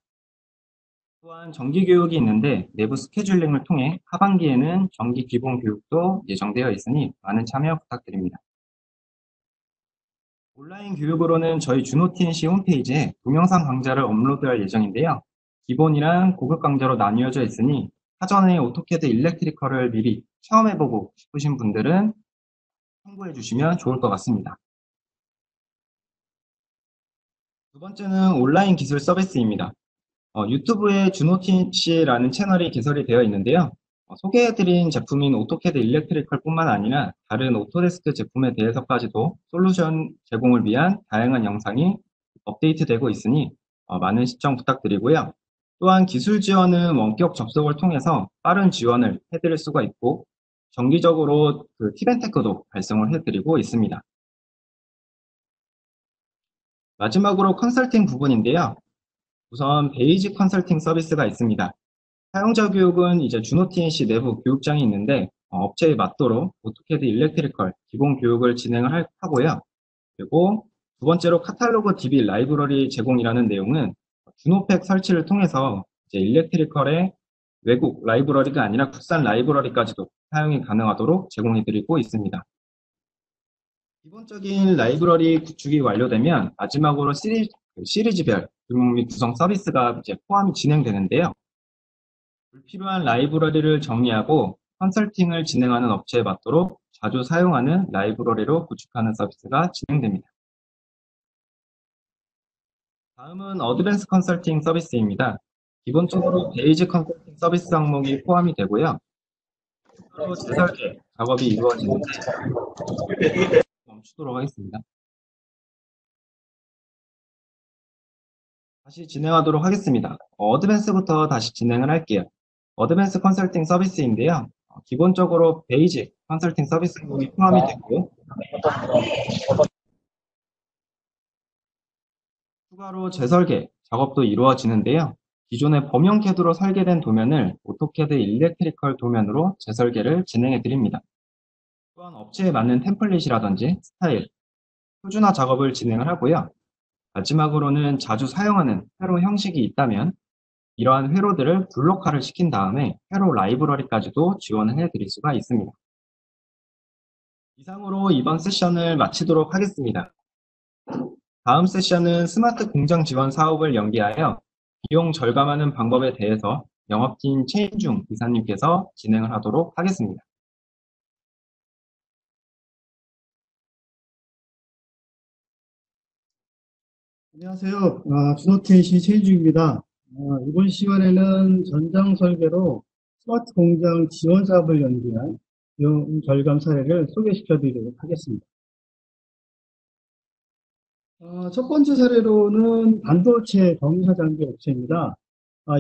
또한 정기 교육이 있는데 내부 스케줄링을 통해 하반기에는 정기 기본 교육도 예정되어 있으니 많은 참여 부탁드립니다. 온라인 교육으로는 저희 준호 TNC 홈페이지에 동영상 강좌를 업로드할 예정인데요. 기본이랑 고급 강좌로 나뉘어져 있으니 사전에 오토캐드 일렉트리컬을 미리 체험해보고 싶으신 분들은 참고해 주시면 좋을 것 같습니다. 두 번째는 온라인 기술 서비스입니다. 유튜브에 준호TC라는 채널이 개설이 되어 있는데요. 소개해드린 제품인 오토캐드 일렉트리컬 뿐만 아니라 다른 오토데스크 제품에 대해서까지도 솔루션 제공을 위한 다양한 영상이 업데이트되고 있으니 많은 시청 부탁드리고요. 또한 기술 지원은 원격 접속을 통해서 빠른 지원을 해드릴 수가 있고 정기적으로 그 팁앤테크도 발송을 해드리고 있습니다. 마지막으로 컨설팅 부분인데요. 우선 베이직 컨설팅 서비스가 있습니다. 사용자 교육은 이제 준호 TNC 내부 교육장이 있는데 업체에 맞도록 오토캐드 일렉트리컬 기본 교육을 진행을 하고요. 그리고 두 번째로 카탈로그 DB 라이브러리 제공이라는 내용은 준호팩 설치를 통해서 이제 일렉트리컬의 외국 라이브러리가 아니라 국산 라이브러리까지도 사용이 가능하도록 제공해드리고 있습니다. 기본적인 라이브러리 구축이 완료되면 마지막으로 시리즈별 등록 및 구성 서비스가 이제 포함이 진행되는데요. 불필요한 라이브러리를 정리하고 컨설팅을 진행하는 업체에 맞도록 자주 사용하는 라이브러리로 구축하는 서비스가 진행됩니다. 다음은 어드밴스 컨설팅 서비스입니다. 기본적으로 베이직 컨설팅 서비스 항목이 포함이 되고요. 바로 재설계 작업이 이루어지는데 멈추도록 하겠습니다. 다시 진행하도록 하겠습니다. 어드밴스부터 다시 진행을 할게요. 어드밴스 컨설팅 서비스인데요. 기본적으로 베이직 컨설팅 서비스 항목이 포함이 되고 추가로 재설계 작업도 이루어지는데요. 기존의 범용 캐드로 설계된 도면을 오토캐드 일렉트리컬 도면으로 재설계를 진행해 드립니다. 또한 업체에 맞는 템플릿이라든지 스타일, 표준화 작업을 진행을 하고요. 마지막으로는 자주 사용하는 회로 형식이 있다면 이러한 회로들을 블록화를 시킨 다음에 회로 라이브러리까지도 지원을 해드릴 수가 있습니다. 이상으로 이번 세션을 마치도록 하겠습니다. 다음 세션은 스마트 공장 지원 사업을 연계하여 비용 절감하는 방법에 대해서 영업팀 최인중 이사님께서 진행을 하도록 하겠습니다. 안녕하세요. 준호TNC 최인중입니다. 이번 시간에는 전장 설계로 스마트 공장 지원 사업을 연계한 비용 절감 사례를 소개시켜 드리도록 하겠습니다. 첫 번째 사례로는 반도체 검사 장비 업체입니다.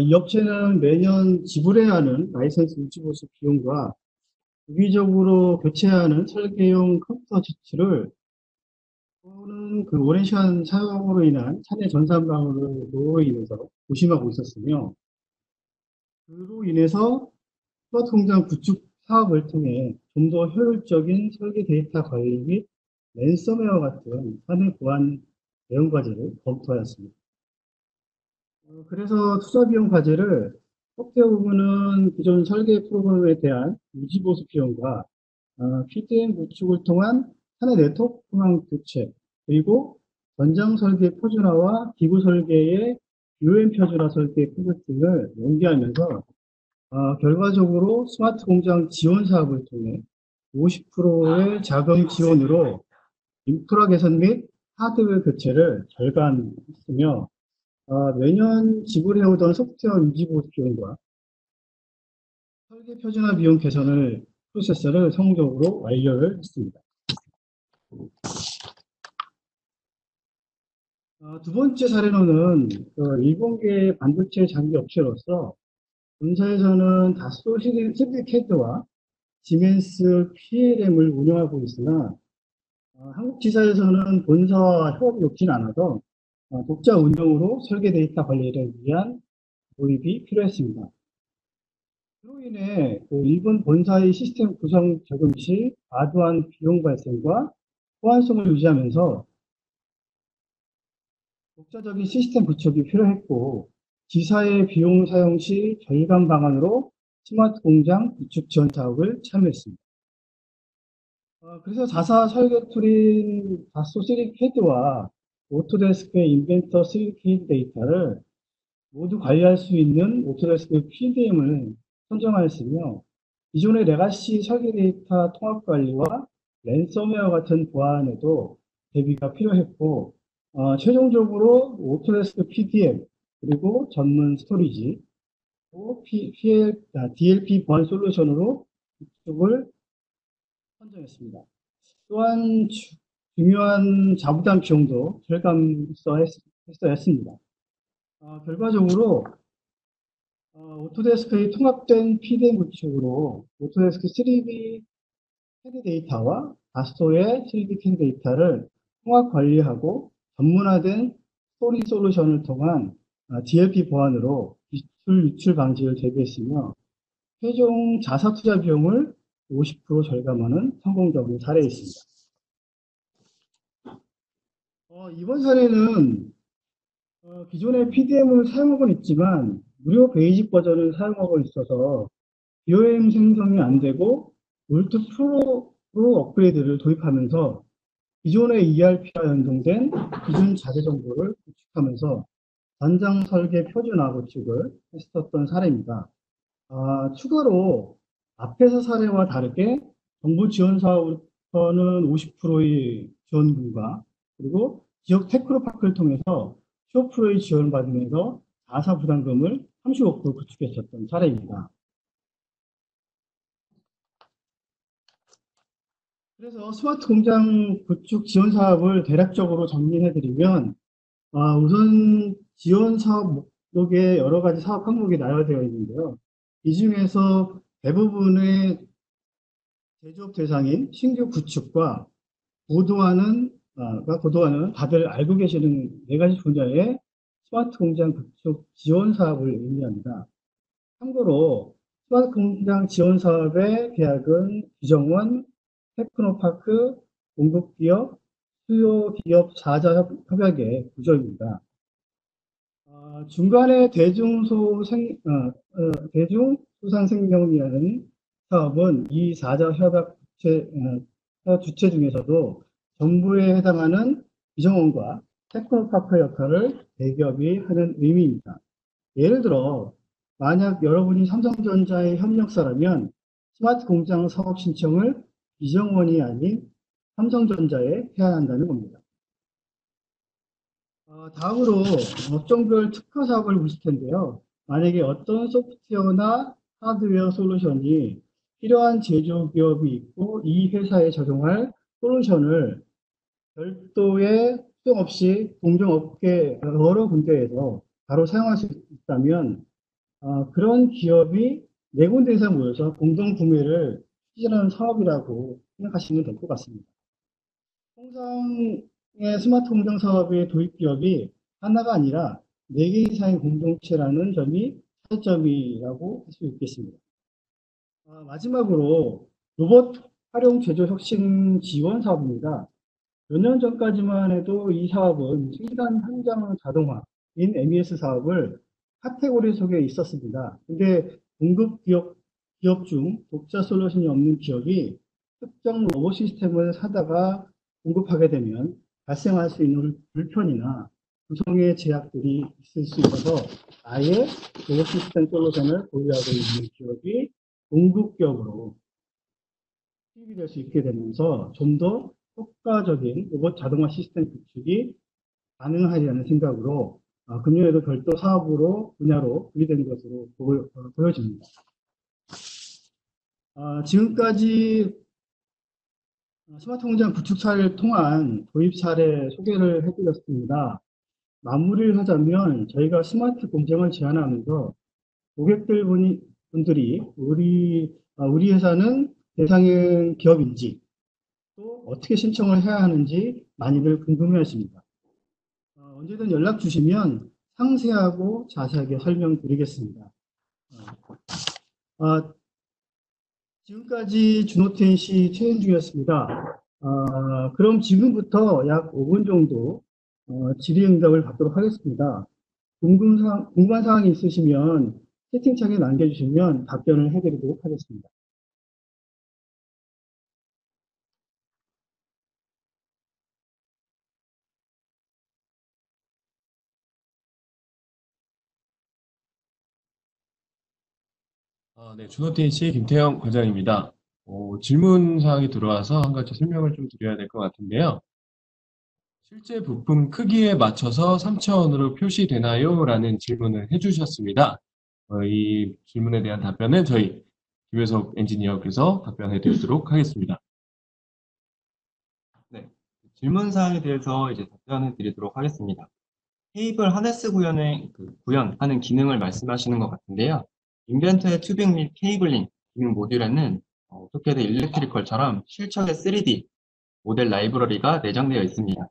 이 업체는 매년 지불해야 하는 라이선스 유지보수 비용과 주기적으로 교체해야 하는 설계용 컴퓨터 지출을 또는 그 오랜 시간 사용으로 인한 차내 전산망으로 인해서 고심하고 있었으며, 그로 인해서 스마트 공장 구축 사업을 통해 좀 더 효율적인 설계 데이터 관리 및 랜섬웨어 같은 사내 보안 대응 과제를 검토하였습니다. 그래서 투자 비용 과제를 소프트웨어 부분은 기존 설계 프로그램에 대한 유지보수 비용과 PDM 구축을 통한 사내 네트워크 상황 교체, 그리고 전장 설계 표준화와 기구 설계의 UM 표준화 설계 프로젝트를 연계하면서 결과적으로 스마트 공장 지원 사업을 통해 50%의 자금 지원으로 인프라 개선 및 하드웨어 교체를 절감했으며 매년 지불해오던 소프트웨어 유지보수 비용과 설계 표준화 비용 개선을 프로세스를 성공적으로 완료를 했습니다. 두 번째 사례로는 일본계 반도체 장비 업체로서 본사에서는 다소 3DCAD와 지멘스 PLM을 운영하고 있으나 한국 지사에서는 본사와 협업이 높지는 않아서 독자 운영으로 설계 데이터 관리를 위한 도입이 필요했습니다. 그로 인해 일본 본사의 시스템 구성 적용 시 과도한 비용 발생과 호환성을 유지하면서 독자적인 시스템 구축이 필요했고, 지사의 비용 사용 시 절감 방안으로 스마트 공장 구축 지원 사업을 참여했습니다. 그래서 자사 설계 툴인 다소 3CAD와 오토데스크의 인벤터 3D 데이터를 모두 관리할 수 있는 오토데스크 PDM을 선정하였으며, 기존의 레가시 설계 데이터 통합 관리와 랜섬웨어 같은 보안에도 대비가 필요했고, 최종적으로 오토데스크 PDM, 그리고 전문 스토리지, 또 DLP 보안 솔루션으로 이쪽을 선정했습니다. 또한 중요한 자부담 비용도 절감했어야 했습니다. 결과적으로 오토데스크의 통합된 PDM 구축으로 오토데스크 3D CAD 데이터와 다스토의 3D CAD 데이터를 통합 관리하고 전문화된 스토리 솔루션을 통한 DLP 보안으로 기술 유출 방지를 대비했으며 최종 자사 투자 비용을 50% 절감하는 성공적인 사례였습니다. 이번 사례는 기존의 PDM을 사용하고 있지만 무료 베이직 버전을 사용하고 있어서 BOM 생성이 안 되고 울트 프로 업그레이드를 도입하면서 기존의 ERP와 연동된 기준 자재 정보를 구축하면서 전장 설계 표준화 구축을 했었던 사례입니다. 추가로 앞에서 사례와 다르게 정부 지원 사업부터는 50%의 지원금과 그리고 지역 테크노파크를 통해서 15%의 지원을 받으면서 자사 부담금을 35% 구축했었던 사례입니다. 그래서 스마트 공장 구축 지원 사업을 대략적으로 정리해드리면 우선 지원 사업 목록에 여러 가지 사업 항목이 나열되어 있는데요. 이 중에서 대부분의 제조업 대상인 신규 구축과 고도화는 다들 알고 계시는 네 가지 분야의 스마트 공장 구축 지원 사업을 의미합니다. 참고로 스마트 공장 지원 사업의 계약은 규정원, 테크노파크, 공급기업, 수요기업 4자 협약의 구조입니다. 중간에 대중소상생명이라는 사업은 이 4자 협약 주체 중에서도 정부에 해당하는 규정원과 테크노파크 역할을 대기업이 하는 의미입니다. 예를 들어 만약 여러분이 삼성전자의 협력사라면 스마트 공장 사업 신청을 규정원이 아닌 삼성전자에 해야 한다는 겁니다. 다음으로 업종별 특화 사업을 보실 텐데요. 만약에 어떤 소프트웨어나 하드웨어 솔루션이 필요한 제조기업이 있고 이 회사에 적용할 솔루션을 별도의 수용 없이 공정업계 여러 군데에서 바로 사용할 수 있다면 그런 기업이 네 군데에서 모여서 공동 구매를 추진하는 사업이라고 생각하시면 될 것 같습니다. 통상의 스마트 공장 사업의 도입 기업이 하나가 아니라 4개 이상의 공동체라는 점이 차이점이라고 할 수 있겠습니다. 마지막으로 로봇 활용 제조 혁신 지원 사업입니다. 몇 년 전까지만 해도 이 사업은 생산 현장 자동화인 MES 사업을 카테고리 속에 있었습니다. 근데 공급 기업 중 독자 솔루션이 없는 기업이 특정 로봇 시스템을 사다가 공급하게 되면 발생할 수 있는 불편이나 구성의 제약들이 있을 수 있어서 아예 로봇 시스템 솔루션을 보유하고 있는 기업이 공급기업으로 투입이 될 수 있게 되면서 좀 더 효과적인 로봇 자동화 시스템 구축이 가능하리라는 생각으로 금년에도 별도 사업으로 분야로 분리된 것으로 보여집니다. 지금까지 스마트 공장 구축 사례를 통한 도입 사례 소개를 해드렸습니다. 마무리를 하자면 저희가 스마트 공장을 제안하면서 분들이 우리 회사는 대상인 기업인지 또 어떻게 신청을 해야 하는지 많이들 궁금해하십니다. 언제든 연락 주시면 상세하고 자세하게 설명드리겠습니다. 지금까지 준호TNC 최현중이었습니다. 그럼 지금부터 약 5분 정도 질의응답을 받도록 하겠습니다. 궁금한 사항이 있으시면 채팅창에 남겨주시면 답변을 해드리도록 하겠습니다. 네, 준호TNC 김태형 과장입니다. 질문 사항이 들어와서 한 가지 설명을 좀 드려야 될 것 같은데요. 실제 부품 크기에 맞춰서 3차원으로 표시되나요? 라는 질문을 해주셨습니다. 이 질문에 대한 답변은 저희 김효석 엔지니어께서 답변해 드리도록 하겠습니다. 네, 질문 사항에 대해서 이제 답변해 드리도록 하겠습니다. 케이블 하네스 구현하는 기능을 말씀하시는 것 같은데요. 인벤터의 튜빙 및 케이블링 기능 모듈에는 오토캐드 일렉트리컬처럼 실적의 3D 모델 라이브러리가 내장되어 있습니다.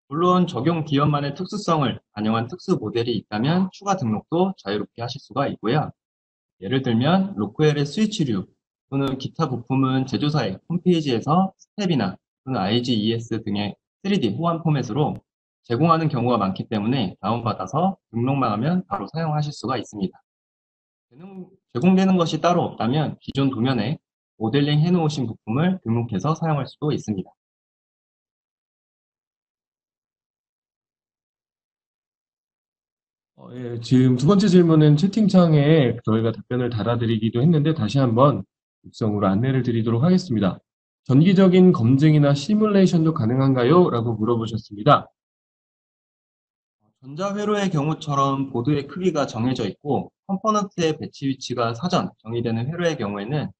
물론 적용 기업만의 특수성을 반영한 특수 모델이 있다면 추가 등록도 자유롭게 하실 수가 있고요. 예를 들면 로크웰의 스위치류 또는 기타 부품은 제조사의 홈페이지에서 스텝이나 또는 IGES 등의 3D 호환 포맷으로 제공하는 경우가 많기 때문에 다운받아서 등록만 하면 바로 사용하실 수가 있습니다. 제공되는 것이 따로 없다면 기존 도면에 모델링 해놓으신 부품을 등록해서 사용할 수도 있습니다. 예, 지금 두 번째 질문은 채팅창에 저희가 답변을 달아드리기도 했는데 다시 한번 육성으로 안내를 드리도록 하겠습니다. 전기적인 검증이나 시뮬레이션도 가능한가요? 라고 물어보셨습니다. 전자회로의 경우처럼 보드의 크기가 정해져 있고 컴포넌트의 배치 위치가 사전 정의되는 회로의 경우에는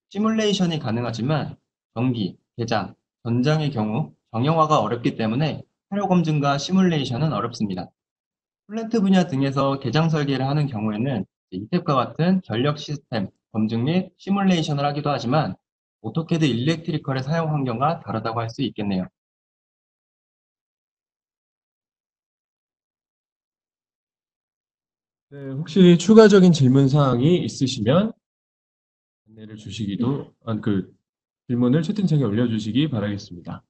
시뮬레이션이 가능하지만 전기, 개장, 전장의 경우 정형화가 어렵기 때문에 회로 검증과 시뮬레이션은 어렵습니다. 플랜트 분야 등에서 개장 설계를 하는 경우에는 이탭과 같은 전력 시스템 검증 및 시뮬레이션을 하기도 하지만 오토캐드 일렉트리컬의 사용 환경과 다르다고 할 수 있겠네요. 네, 혹시 추가적인 질문 사항이 있으시면 안내를 주시기도, 질문을 채팅창에 올려주시기 바라겠습니다.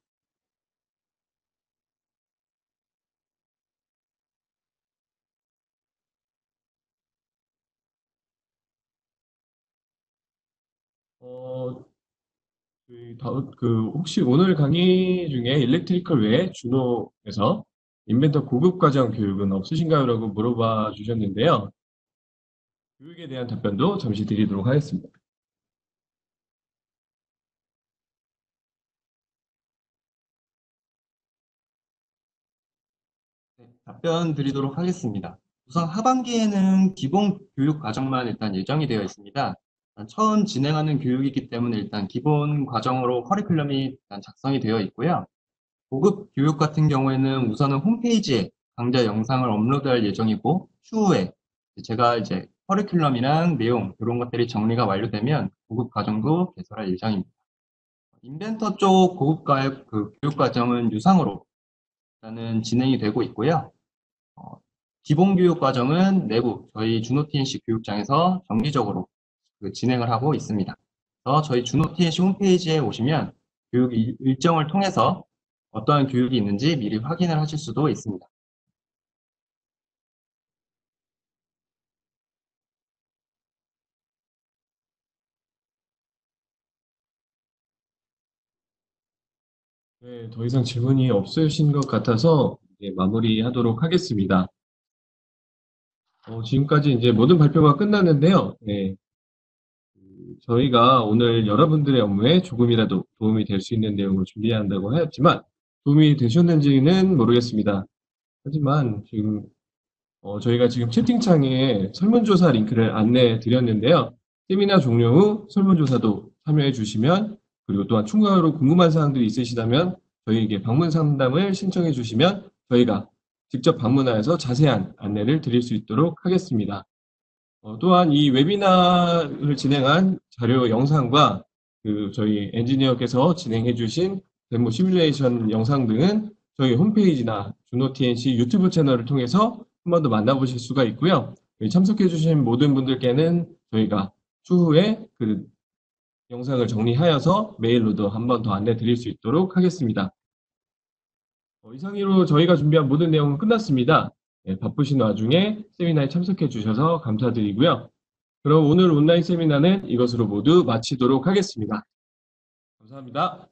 혹시 오늘 강의 중에 일렉트리컬 외에 준호에서 인벤터 고급 과정 교육은 없으신가요? 라고 물어봐 주셨는데요. 교육에 대한 답변도 잠시 드리도록 하겠습니다. 네, 답변 드리도록 하겠습니다. 우선 하반기에는 기본 교육 과정만 일단 예정이 되어 있습니다. 일단 처음 진행하는 교육이기 때문에 일단 기본 과정으로 커리큘럼이 일단 작성이 되어 있고요. 고급 교육 같은 경우에는 우선은 홈페이지에 강좌 영상을 업로드할 예정이고 추후에 제가 이제 커리큘럼이랑 내용 이런 것들이 정리가 완료되면 고급 과정도 개설할 예정입니다. 인벤터 쪽 고급 교육 과정은 유상으로 일단은 진행이 되고 있고요. 기본 교육 과정은 내부 저희 준호TNC 교육장에서 정기적으로 진행을 하고 있습니다. 그래서 저희 준호TNC 홈페이지에 오시면 교육 일정을 통해서 어떠한 교육이 있는지 미리 확인을 하실 수도 있습니다. 네, 더 이상 질문이 없으신 것 같아서 이제 마무리하도록 하겠습니다. 지금까지 이제 모든 발표가 끝났는데요. 네, 저희가 오늘 여러분들의 업무에 조금이라도 도움이 될 수 있는 내용을 준비한다고 하였지만 도움이 되셨는지는 모르겠습니다. 하지만 지금 저희가 지금 채팅창에 설문조사 링크를 안내해 드렸는데요. 세미나 종료 후 설문조사도 참여해 주시면, 그리고 또한 추가로 궁금한 사항들이 있으시다면 저희에게 방문 상담을 신청해 주시면 저희가 직접 방문하여서 자세한 안내를 드릴 수 있도록 하겠습니다. 또한 이 웨비나를 진행한 자료 영상과 저희 엔지니어께서 진행해 주신 데모 시뮬레이션 영상 등은 저희 홈페이지나 준호 TNC 유튜브 채널을 통해서 한 번 더 만나보실 수가 있고요. 참석해 주신 모든 분들께는 저희가 추후에 영상을 정리하여서 메일로도 한 번 더 안내 드릴 수 있도록 하겠습니다. 이상으로 저희가 준비한 모든 내용은 끝났습니다. 네, 바쁘신 와중에 세미나에 참석해 주셔서 감사드리고요. 그럼 오늘 온라인 세미나는 이것으로 모두 마치도록 하겠습니다. 감사합니다.